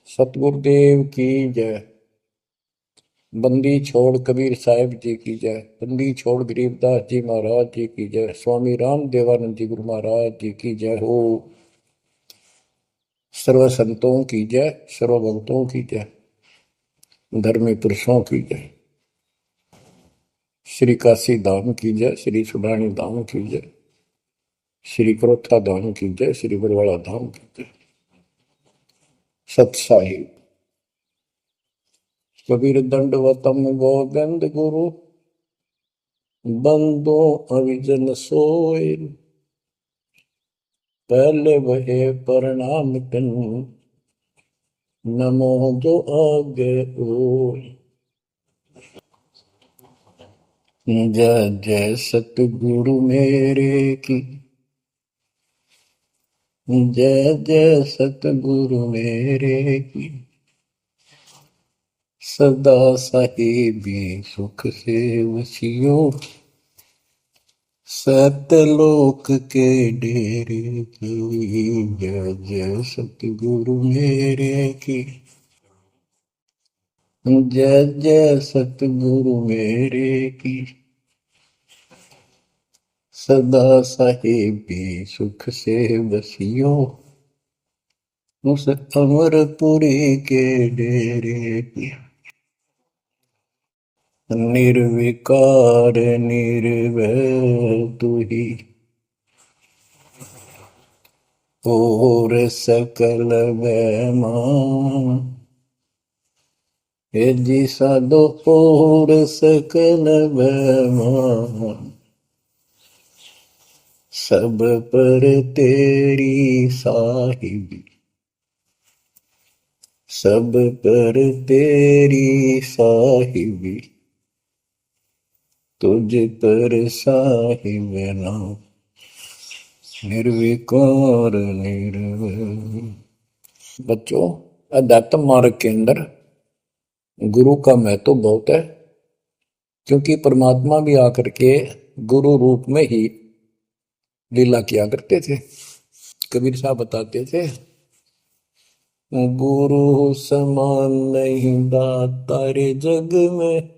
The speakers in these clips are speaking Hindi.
सतगुरुदेव की जय। बंदी छोड़ कबीर साहिब जी की जय। बंदी छोड़ गरीबदास जी महाराज जी की जय। स्वामी राम देवानंद जी गुरु महाराज जी की जय हो। सर्व संतों की जय, सर्व भक्तों की जय, धर्मी पुरुषों की जय। श्री काशी धाम की जय, श्री सुडानी धाम की जय, श्री क्रोथा धाम की जय, श्री बरवाड़ा धाम की जय। सत साहिब कबीर दंडवतम गोविंद गुरु बंदो अविजन सोय। पहले वहे प्रणाम तिन नमो जो आगे ओय। जय जय सतगुरु मेरे की, जय जय सतगुरु मेरे की। सदा साहिबी सुख से वसियो, सतलोक के डेरे की। जय जय सतगुरु मेरे की, जय जय सतगुरु मेरे की। सदा साहिबी सुख से बसियो, उस अमरपुरी के डेरे की। निर्विकार निर्भय तू ही, और सकल बैमान। हे जी साधो और सकल बैमान। सब पर तेरी साहिबी, सब पर तेरी साहिबी। तुझ पर साहिब नाम, निर्विकार निर्भय। बच्चों, अध्यात्म मार्ग के अंदर गुरु का महत्व तो बहुत है, क्योंकि परमात्मा भी आकर के गुरु रूप में ही लीला किया करते थे। कबीर साहब बताते थे, गुरु समान नहीं दाता रे जग में,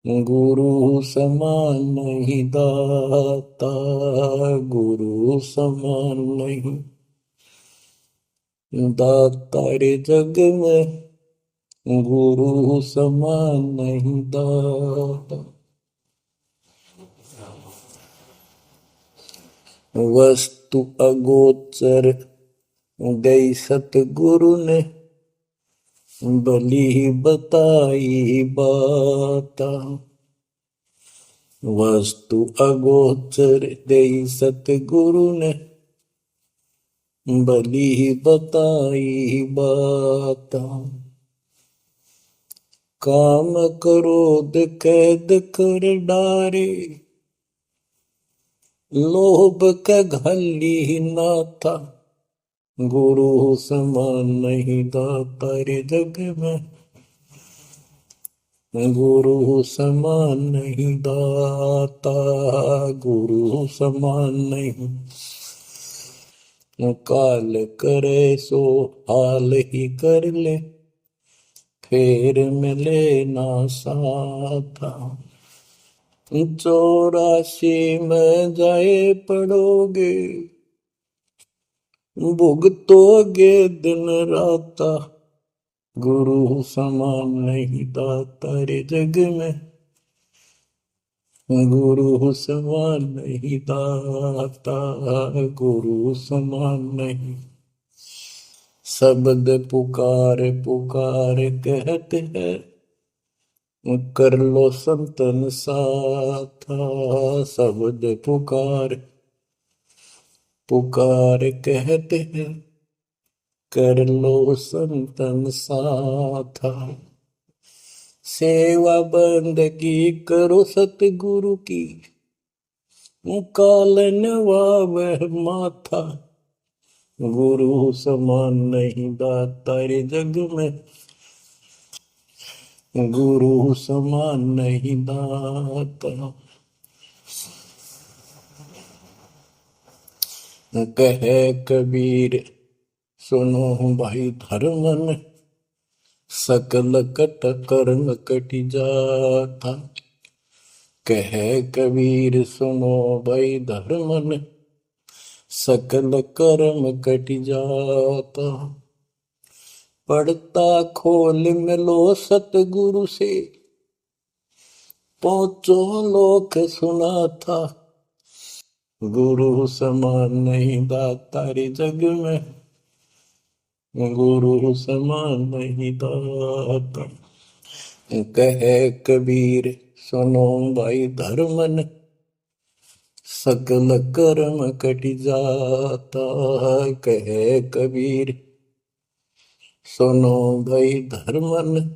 गुरु समान नहीं दाता, गुरु समान नहीं दाता रे जग में, गुरु समान नहीं दाता। वस्तु अगोचर गई सतगुरु ने, भली बताई बाता। वस्तु अगोचर गई सतगुरु ने, भली बताई बाता। काम क्रोध कैद कर डारे, लोभ का घली ना था। गुरु समान नहीं दाता रे जग में, गुरु समान नहीं दाता, गुरु समान नहीं। काल करे सो हाल ही कर ले, फेर मिले ना साथा। 84 में जाए पड़ोगे, भुगतोगे दिन राता। गुरु समान नहीं दाता रे जग में, गुरु समान नहीं दाता, गुरु समान नहीं। शब्द पुकार पुकार कहते हैं, कर लो संतन साथा। शब्द पुकार पुकार कहते हैं, कर लो संतन साथा। सेवा बंदगी करो सतगुरु की, कालन वह माथा। गुरु समान नहीं दाता रे जग में, गुरु समान नहीं दाता। कहे कबीर सुनो भाई धर्मन सकल कट कर्म कटि जाता। कह कबीर सुनो भाई धर्मन सकल कर्म कटि जाता। पढ़ता खोल मिलो सतगुरु से पहुंचो लोक सुना था। गुरु समान नहीं दाता रे जग में, गुरु समान नहीं दाता। कहे कबीर सुनो भाई धर्मन सकल कर्म कटि जाता। कहे कबीर सुनो भाई धर्मन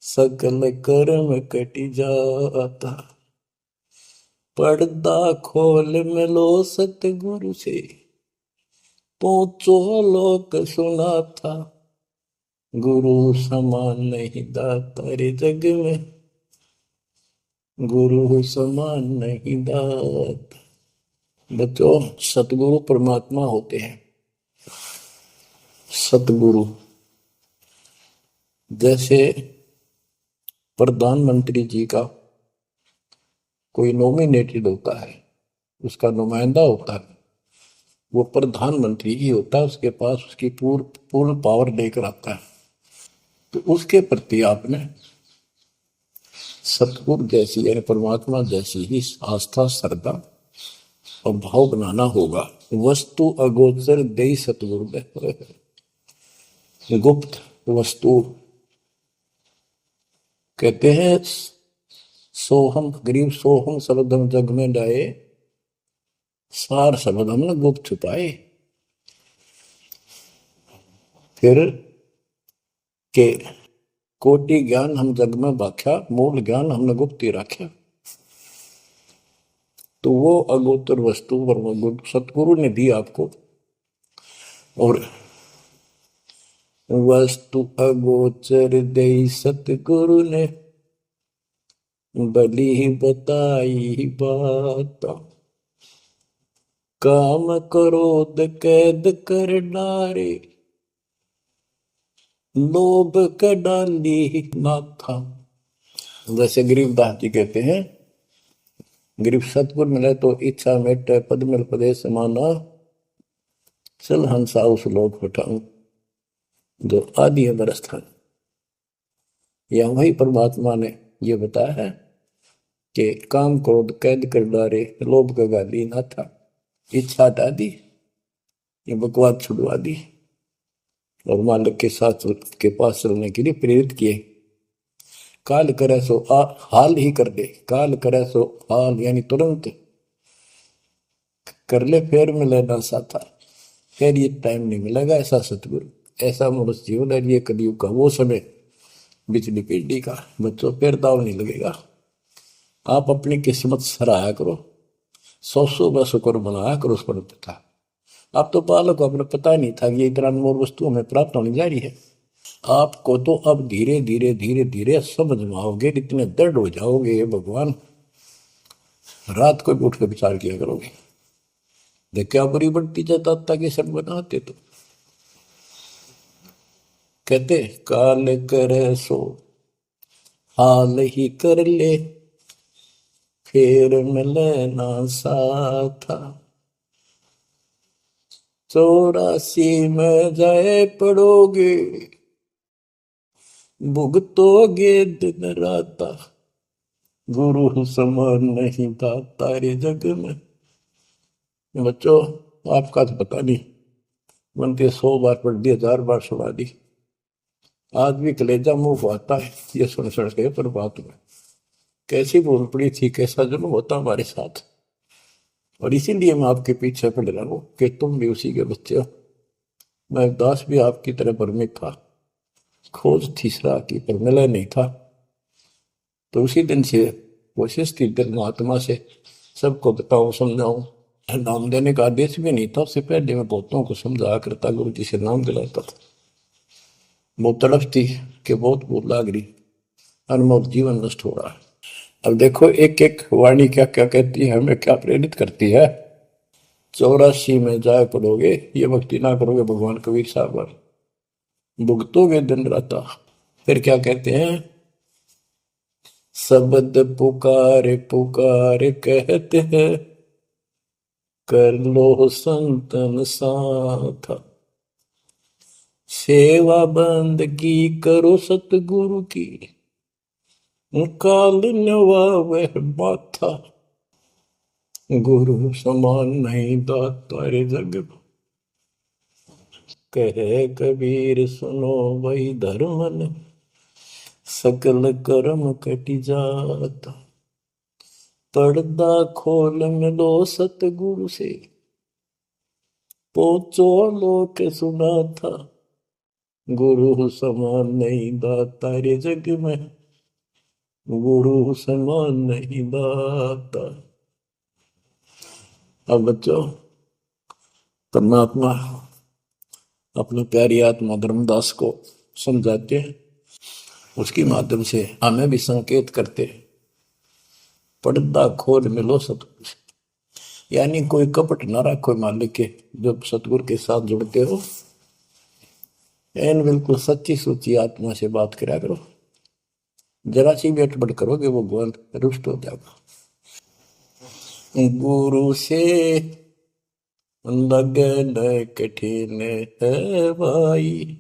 सकल कर्म कटि जाता। पर्दा खोल मिलो सतगुरु से पहुंचो लोक सुना था। गुरु समान नहीं दाता रे जग में, गुरु समान नहीं दाता। बच्चों, सतगुरु परमात्मा होते हैं। सतगुरु जैसे प्रधानमंत्री जी का कोई नॉमिनेटेड होता है, उसका नुमाइंदा होता है, वो प्रधानमंत्री ही होता है, उसके पास उसकी पूर्ण पावर लेकर आता है। तो उसके प्रति आपने सतगुरु जैसी यानी परमात्मा जैसी ही आस्था, श्रद्धा और भाव बनाना होगा। वस्तु अगोचर दे सतगुरु में गुप्त वस्तु कहते हैं। सोहम गरीब सोहम शब्द हम जग में डाए, सार शब्द हमने गुप्त छुपाए। फिर के कोटि ज्ञान हम जग में बाख्या, मूल ज्ञान हमने गुप्त ही रखा। तो वो अगोचर वस्तु सतगुरु ने दी आपको। और वस्तु अगोचर दे सतगुरु ने बली बताई बात। काम क्रोध कैद कर डारे, लोभ का डाली नाथा। जैसे गरीबदास जी कहते हैं, गरीब सतगुरु मिले तो इच्छा मेटे, पद मिल पदे समाना, चल हंसा उस लोक उठाऊं जो आदि अमर स्थान। या वही परमात्मा ने ये बताया है कि काम क्रोध कैद कर डारे, लोभ का गाली ना था, इच्छा हटा दी, ये बकवाद छुड़वा दी और मालिक के साथ के पास चलने के लिए प्रेरित किए। काल करे सो हाल ही कर दे, काल करे सो हाल यानी तुरंत कर ले, फिर मिले ना साथा, फिर ये टाइम नहीं मिलेगा। ऐसा सतगुरु, ऐसा मनुष्य जीवन है ये कलयुग का वो समय, बिजली पीढ़ी का। बच्चों, फिर दाव नहीं लगेगा। आप अपनी किस्मत सराहा करो, 100 का शुक्र मनाया करो उस पर था। आप तो बालक को अपने पता नहीं था कि ये इतना अनमोल वस्तु हमें प्राप्त होने जा रही है। आपको तो अब धीरे धीरे धीरे धीरे समझ में आओगे, इतने दृढ़ हो जाओगे भगवान, रात को भी उठ कर विचार किया करोगे। देख क्या बुरी बढ़ती जाता कि सब बनाते। तो कहते काल करे सो हाल ही कर ले, फिर मिले ना साथा। 84 में जाए पड़ोगे, भुगतोगे दिन राता। गुरु समान नहीं दाता रे जग में। बच्चों, आपका तो पता नहीं, बनते 100 बार पढ़ दी, 1000 बार सुना दी, आज भी कलेजा मुंह को आता है ये सुन के। पर बात में कैसी भूल पड़ी थी, कैसा जुल्म होता हमारे साथ। और इसीलिए मैं आपके पीछे पड़ रहा हूं कि तुम भी उसी के बच्चे हो। मैं दास भी आपकी तरह भ्रमित था, खोज तीसरा की पर मिला नहीं था। तो उसी दिन से कोशिश थी दिल महात्मा से सबको बताऊं, समझाऊं। नाम देने का आदेश भी नहीं था, उससे पहले मैं बहुतों को समझाया करता, गुरु जी से नाम दिलाता था। बहुत तड़फ थी कि बहुत भूल लाग रही, अनमोल जीवन नष्ट हो रहा है। अब देखो एक एक वाणी क्या क्या कहती है, हमें क्या प्रेरित करती है। 84 में जाए पड़ोगे, ये भक्ति ना करोगे भगवान कबीर साहब पर, भुगतोगे दिन रात। फिर क्या कहते हैं, शब्द पुकार पुकार कहते हैं, कर लो संतन साथ, सेवा बंदगी करो सतगुरु की, काल नवावे माथा, गुरु समान नहीं दाता रे जग में। कहे कबीर सुनो वही धर्मन, सकल कर्म कटि जाता, पर्दा खोल मिलो सतगुरु से, पोचो लोक सुना था, गुरु समान नहीं दाता रे जग में, गुरु समान नहीं दाता। अब बच्चों, परमात्मा अपनी प्यारी आत्मा धर्मदास को समझाते हैं, उसके माध्यम से हमें भी संकेत करते हैं, पर्दा खोल मिलो सतगुरु से, यानी कोई कपट ना रखो मालिक के, जब सतगुरु के साथ जुड़ते हो एन बिल्कुल सच्ची सुची आत्मा से बात करा करो, जरा सी भी अटपट करोगे वो भगवान रुष्ट हो जाएगा। गुरु से लगन कठिन है भाई,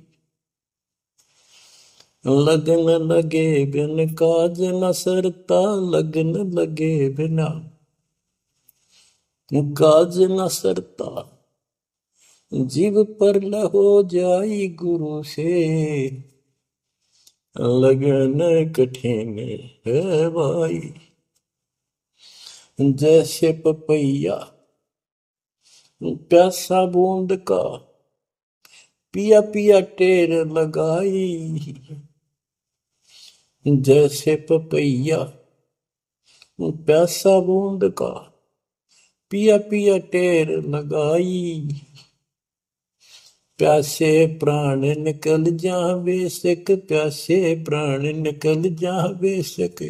लगन लगे बिन काज न सरता, लगन लगे बिना काज न सरता, जीव पर हो जाई गुरु से, लगन कठिन है भाई। जैसे पपैया प्यासा बूंद का, पिया पिया टेर लगाई, जैसे पपैया प्यासा बूंद का, पिया पिया टेर लगाई, प्यासे प्राण निकल जा बेशक, प्यासे प्राण निकल जा बेशक,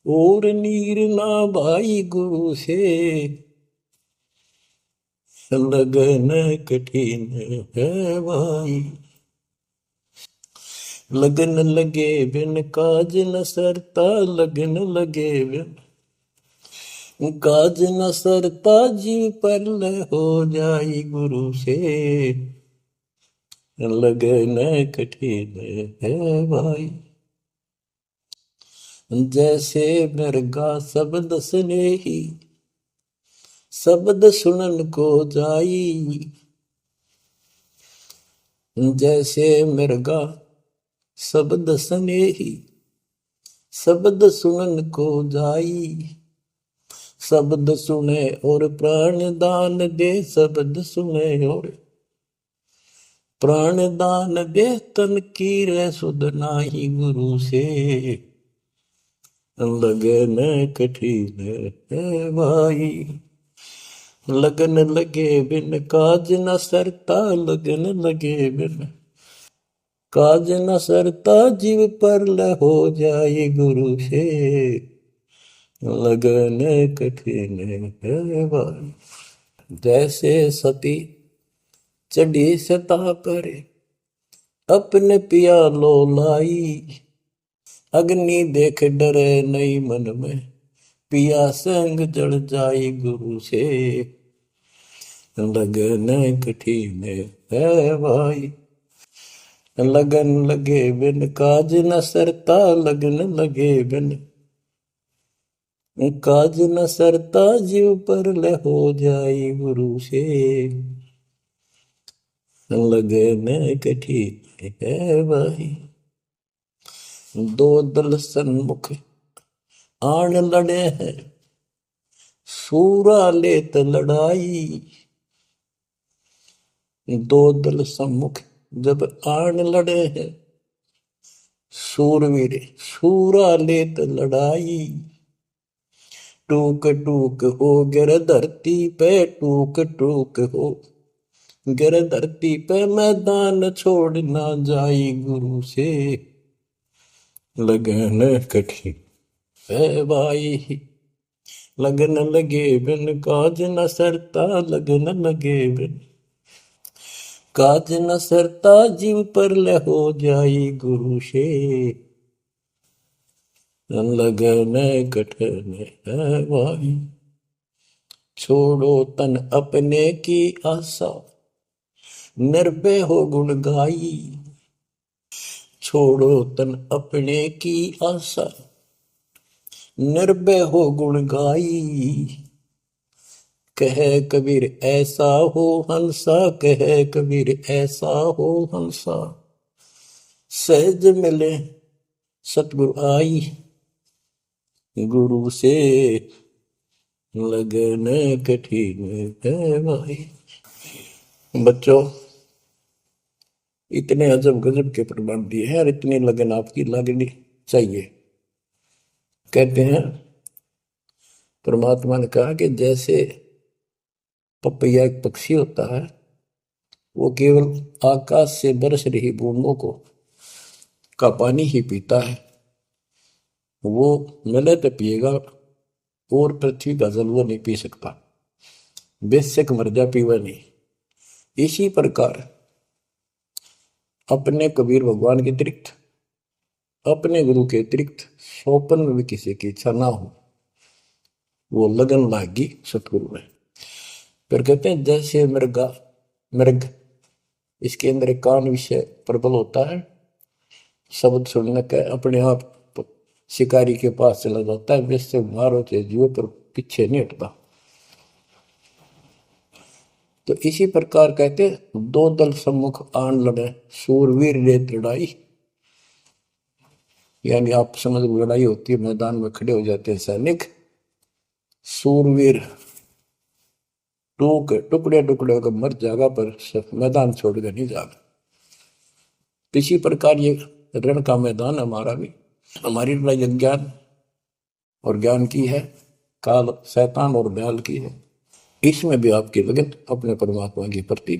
और नीर ना भाई गुरु से, लगन कठिन है भाई। लगन लगे बिन काज न सरता, लगन लगे बिन काज न सरता, जीव पर हो जाई गुरु से, लगन कठिन है भाई। जैसे मृगा शब्द स्नेही, शब्द सुनन को जाई, जैसे मृगा शब्द स्नेही, शब्द सुनन को जाई, शब्द सुने और प्राण दान दे, शब्द सुने और प्राण दान दे, तन की रे सुध नाही गुरु से, लगन कठिन है भाई। लगन लगे बिन काज न सरता, लगन लगे बिन काज न सरता, जीव पर हो जाए गुरु से, लगन कठिन है भाई। जैसे सती चढ़ी सता पर, अपने पिया लो लाई, अग्नि देख डरे नहीं मन में, पिया संग जड़ जाई गुरु से, लगन कठिन है भाई। लगन लगे बिन काज न सरता, लगन लगे बिन काज न सरता, जीव पर हो जाई गुरु से, लगन कठिन है भाई। दो दल सन्मुख आन लड़े हैं, सूरा लेत लड़ाई, दो दल सम्मुख जब आन लड़े हैं, सूरवीर सूरा लेत लड़ाई, टूक टूक हो गिर धरती पे, टूक टूक हो गिर धरती पे, मैदान छोड़ ना जाई गुरु से, लगन कठिन है भाई। लगन लगे बिन काज न सरता, लगन लगे बिन काज न सरता, जीव पर ले हो जाई गुरु से, लगन कठन है भाई। छोड़ो तन अपने की आशा, निर्भय हो गुण गाई। छोड़ो तन अपने की आशा, निर्भय हो गुण गाई। कहे कबीर ऐसा हो हंसा, कहे कबीर ऐसा हो हंसा, सहज मिले सतगुरु आई। गुरु से लगन कठिन है भाई। बच्चों, इतने अजब गजब के प्रमाण दिए हैं और इतनी लगन आपकी लगनी चाहिए। कहते हैं परमात्मा ने कहा कि जैसे पपैया एक पक्षी होता है, वो केवल आकाश से बरस रही बूंदों को का पानी ही पीता है, वो मिले तो पिएगा, और पृथ्वी का जल वो नहीं पी सकता, बेशक मर जा पीवा नहीं। इसी प्रकार अपने कबीर भगवान के अतिरिक्त, अपने गुरु के अतिरिक्त सौपन में भी किसी की इच्छा ना हो, वो लगन लागी सतगुरु में। फिर कहते हैं जैसे मृगा मृग, इसके अंदर एक कान विषय प्रबल होता है, शब्द सुनने का अपने आप शिकारी के पास चला जाता है, जिससे मारो चाहे जीव पर पीछे नहीं हटता। तो इसी प्रकार कहते दो दल सम्मुख आन लड़े, सूरवीर रेत लड़ाई। यानी आप समझ लड़ाई होती है, मैदान में खड़े हो जाते हैं सैनिक, सूरवीर टुकड़े टुकड़े होकर मर जाएगा, पर मैदान छोड़कर नहीं जाएगा। इसी प्रकार ये रण का मैदान हमारा भी, हमारी लड़ाई अज्ञान और ज्ञान की है, काल शैतान और बैल की है। इसमें भी आपकी लगन अपने परमात्मा के प्रति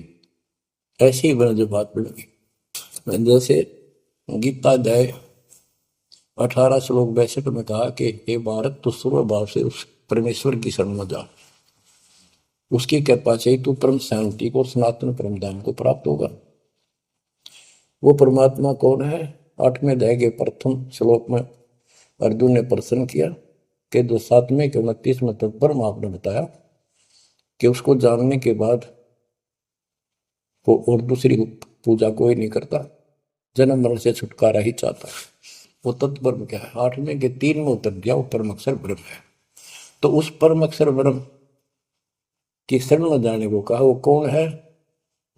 ऐसी ही जो बात बढ़ेगी। जैसे गीता अध्याय 18 श्लोक 62 में कहा कि हे भारत, तू सर्व भाव से उस परमेश्वर की शरण में जा, उसकी कृपा से तू परम शांति को और सनातन परम धाम को प्राप्त होगा। वो परमात्मा कौन है? 8वें अध्याय के प्रथम श्लोक में अर्जुन ने प्रश्न किया कि जो 7वें के 29वें तक परम आपने बताया कि उसको जानने के बाद वो और दूसरी पूजा कोई नहीं करता, जन्म मरण से छुटकारा ही चाहता है। वो तत्पर क्या है? 8वें के 3 में उत्तर दिया, वो परम अक्षर ब्रह्म है। तो उस परम अक्षर ब्रह्म की शरण में जाने को कहा। वो कौन है?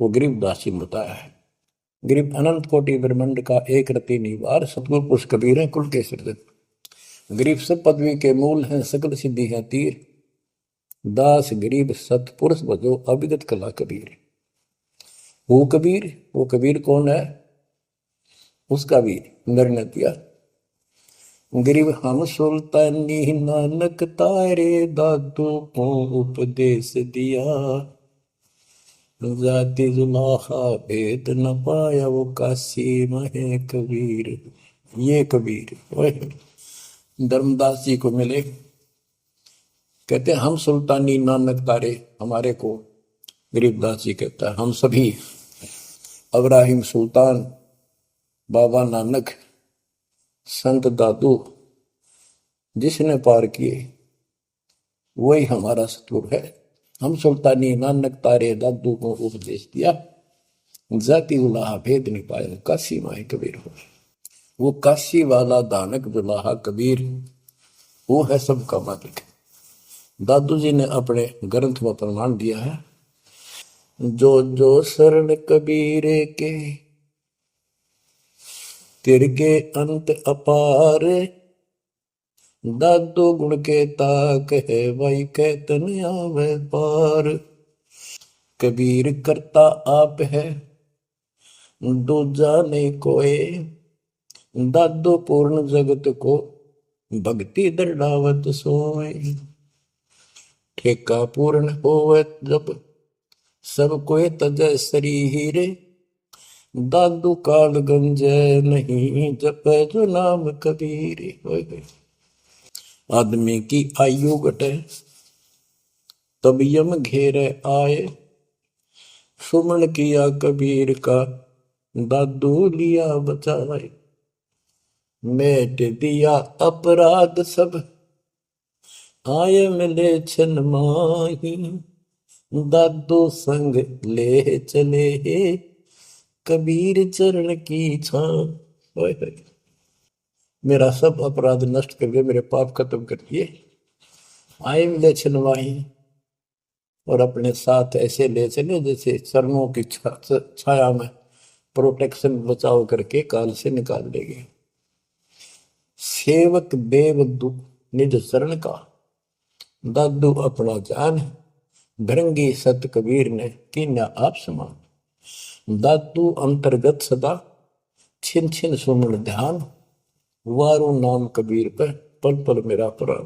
वो गरीबदास जी बताया है। गरीब अनंत कोटि ब्रह्मांड का एक रति निवार, सतगुरु पुरुष कबीर है कुल के सृजन। गरीब सब पदवी के मूल हैं, सकल सिद्धि है तीर, दास गरीब सतपुरुष भजो अविगत कला कबीर। वो कबीर कौन है? उसका भी निर्णय दिया। गरीब हम सुल्तानी नानक तारे, दादू को उपदेश दिया, जाति जुलाहा भेद न पाया, वो काशी महे कबीर। ये कबीर धर्मदास जी को मिले, कहते हम सुल्तानी नानक तारे, हमारे को गरीबदास जी कहता है हम सभी अब्राहिम सुल्तान, बाबा नानक, संत दादू जिसने पार किए वही हमारा सतगुरु है। हम सुल्तानी नानक तारे, दादू को उपदेश दिया, जाति उलाहा भेद नहीं पाया, काशी माए कबीर हो। वो काशी वाला दानक दुलाहा कबीर, वो है सबका मालिक। दादू जी ने अपने ग्रंथ में प्रमाण दिया है, जो जो शरण कबीरे के, तिरगे अंत अपार, दादू गुण के ताक है, भाई कहतन आवे पार। कबीर करता आप है, दूजा नहीं कोई, दादू पूर्ण जगत को, भक्ति दृढ़ावत सोए। ठेका पूर्ण होवे जब, सब कोई तजय शरीर, दादू काल गंजय नहीं, जप जो नाम कबीर। आदमी की आयु घटे, तब यम घेरे आए। सुमन किया कबीर का, दादू लिया बचाए। मेट दिया अपराध सब, आए मिले छन माही। दादू संग ले चले, कबीर चरण की छां। ओए होए, मेरा सब अपराध नष्ट करके मेरे पाप खत्म कर दिए, आए मिले छन माही। और अपने साथ ऐसे ले चले जैसे चरणों की छाया में प्रोटेक्शन बचाव करके काल से निकाल लेंगे। सेवक देव निज शरण का, दादू अपना जान। भृंगी सत कबीर ने कीन्या आप समान। दादू अंतर्गत सदा, छिन छिन सुमन ध्यान। वारू नाम कबीर पर, पल पल मेरा प्राण।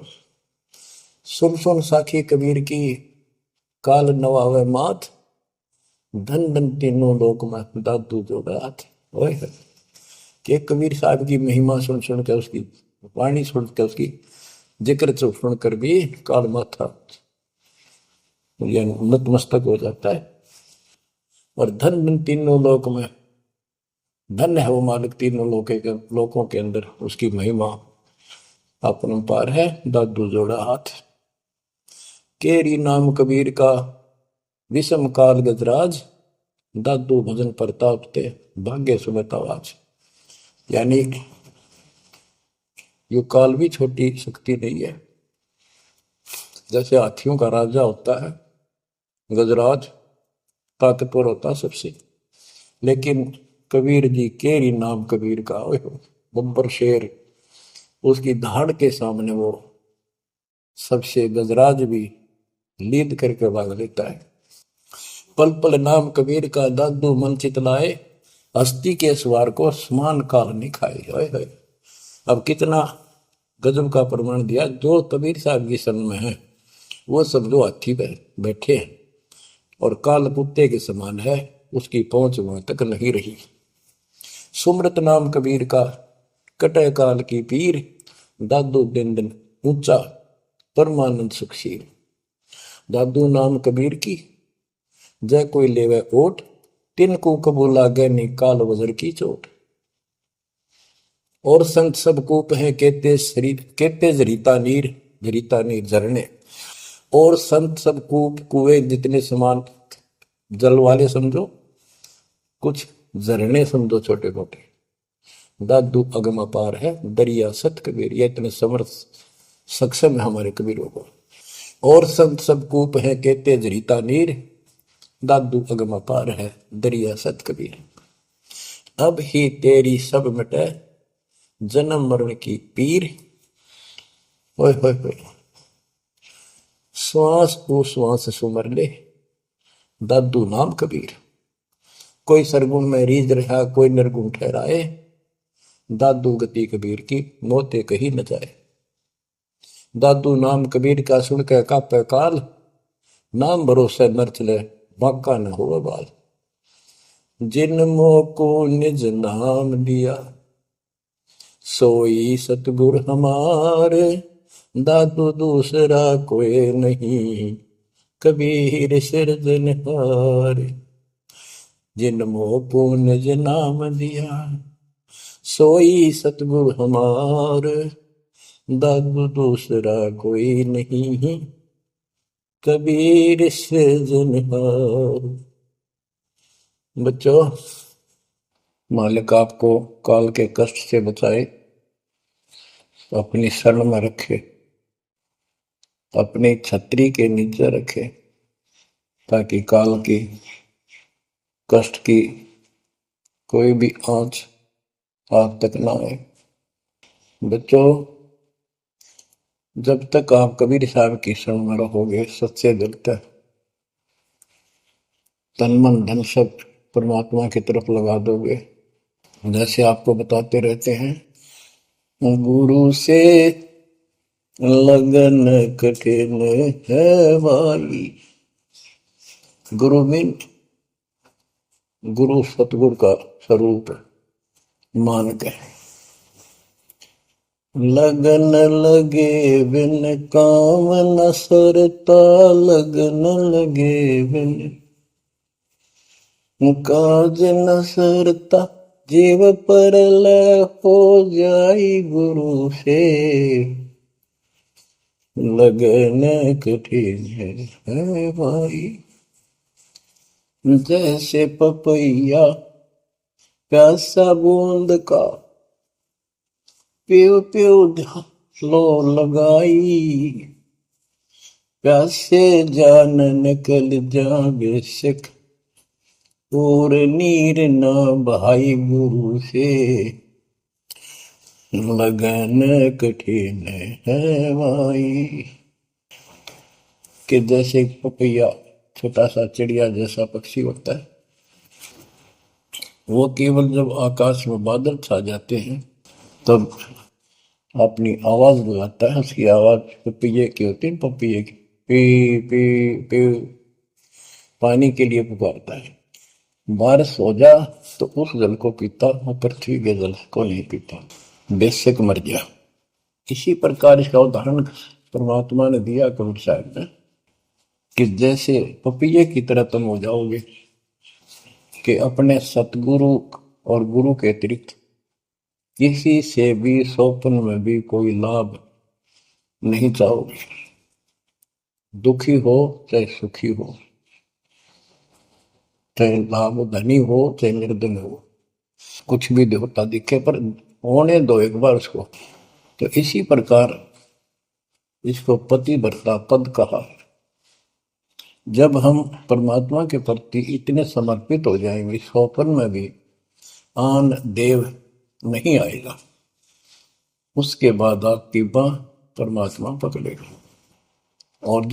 सुन सुन साखी कबीर की, काल नवावे मात। धन धन तीनों लोक में, दादू जोड़ा हाथ। ओए कि कबीर साहब की महिमा सुन सुन के, उसकी वाणी सुन के, उसकी जिक्र सुन कर भी काल माथा नतमस्तक हो जाता है। और धन धन तीनों लोक में, धन्य है वो मालिक तीनों लोकों के अंदर, उसकी महिमा अपरंपार है। दादू जोड़ा हाथ। केरी नाम कबीर का, विषम काल गजराज। दादू भजन प्रताप ते, भाग्य सुबह आवाज। यानी यो काल भी छोटी शक्ति नहीं है। जैसे हाथियों का राजा होता है गजराज, ताकतवर होता सबसे, लेकिन कबीर जी, केरी नाम कबीर का, बब्बर शेर, उसकी धाड़ के सामने वो सबसे गजराज भी लीद करके भाग लेता है। पल पल नाम कबीर का, दादू मन चितलाए। हस्ती के सवार को समान काल नहीं खाए। अब कितना गजब का प्रमाण दिया। जो कबीर साहब की शरण में है वो सब जो हाथी पे बैठे हैं और काल कुत्ते के समान है, उसकी पहुंच वहां तक नहीं रही। सुमरत नाम कबीर का, कटे काल की पीर। दादू दिन दिन ऊंचा, परमानंद सुखशील। दादू नाम कबीर की, जय कोई लेवे ओट। तिनको कबूल लागे नी, काल वजर की चोट। और संत सब कूप है, कहते शरीर कहते जरीता नीर। जरीता नीर झरने। और संत सब कूप कुएं जितने समान जल वाले समझो, कुछ झरने समझो छोटे मोटे। दादू अगम अपार है, दरिया सत कबीर। ये इतने समर्थ सक्षम है हमारे कबीरों को। और संत सब कूप है, कहते जरीता नीर। दादू अगम अपार है, दरिया सत कबीर। अब ही तेरी सब मिटे, जन्म मरण की पीर। ओए होए होए, श्वास को श्वास सुमर ले, दादू नाम कबीर। कोई सरगुण में रीझ रहा, कोई निर्गुण ठहराए। दादू गति कबीर की, मोते कही न जाए। दादू नाम कबीर का, सुन के कापे काल। नाम भरोसे नर चले, बांका न हो बाल। जिन मोको निज नाम दिया, सोई सतगुर हमारे। दादू दूसरा कोई नहीं, कबीर सिरजनहार। जिन मोको निज नाम दिया, सोई सतगुर हमार। दादू दूसरा कोई नहीं, कबीर सिरजनहार। बच्चों, मालिक आपको काल के कष्ट से बचाए, अपनी शरण में रखे, अपनी छतरी के नीचे रखे, ताकि काल की कष्ट की कोई भी आंच आप तक ना आए। बच्चों, जब तक आप कबीर साहब की शरण में रहोगे, सच्चे दिल तक तन मन धन सब परमात्मा की तरफ लगा दोगे, जैसे आपको बताते रहते हैं, गुरु से लगन कठिन है भाई। गुरु मीन गुरु सतगुरु का स्वरूप मान के लगन लगे बिन काम न सरता, लगन लगे बिन काज न सरता, जीव पर लय हो जाई गुरु से, लगन कठिन है भाई। जैसे पपैया प्यासा बूंद का, प्यू प्यू लो लगाई, प्यासे जान निकल जावे सिख, और नीर न भाई गुरु से, लगन कठिन है भाई। कि जैसे पपैया छोटा सा चिड़िया जैसा पक्षी होता है, वो केवल जब आकाश में बादल छा जाते हैं तब अपनी आवाज लगाता है। उसकी आवाज पपैये की होती है, पपैये की पी पी पी, पानी के लिए पुकारता है। बारिश हो जा तो उस जल को पीता, वो पृथ्वी के जल को नहीं पीता, बेशक मर गया। इसी प्रकार इसका उदाहरण परमात्मा ने दिया कबीर साहब ने, कि जैसे पपैये की तरह तुम हो जाओगे कि अपने सतगुरु और गुरु के अतिरिक्त किसी से भी स्वप्न में भी कोई लाभ नहीं चाहोगे। दुखी हो चाहे सुखी हो, चाहे लाभ धनी हो चाहे निर्धन हो, कुछ भी देवता दिखे पर होने दो एक बार उसको। तो इसी प्रकार इसको पतिव्रता पद कहा। जब हम परमात्मा के प्रति इतने समर्पित हो जाएंगे, स्वप्न में भी आन देव नहीं आएगा, उसके बाद आपकी बाह परमात्मा पकड़ेगा। और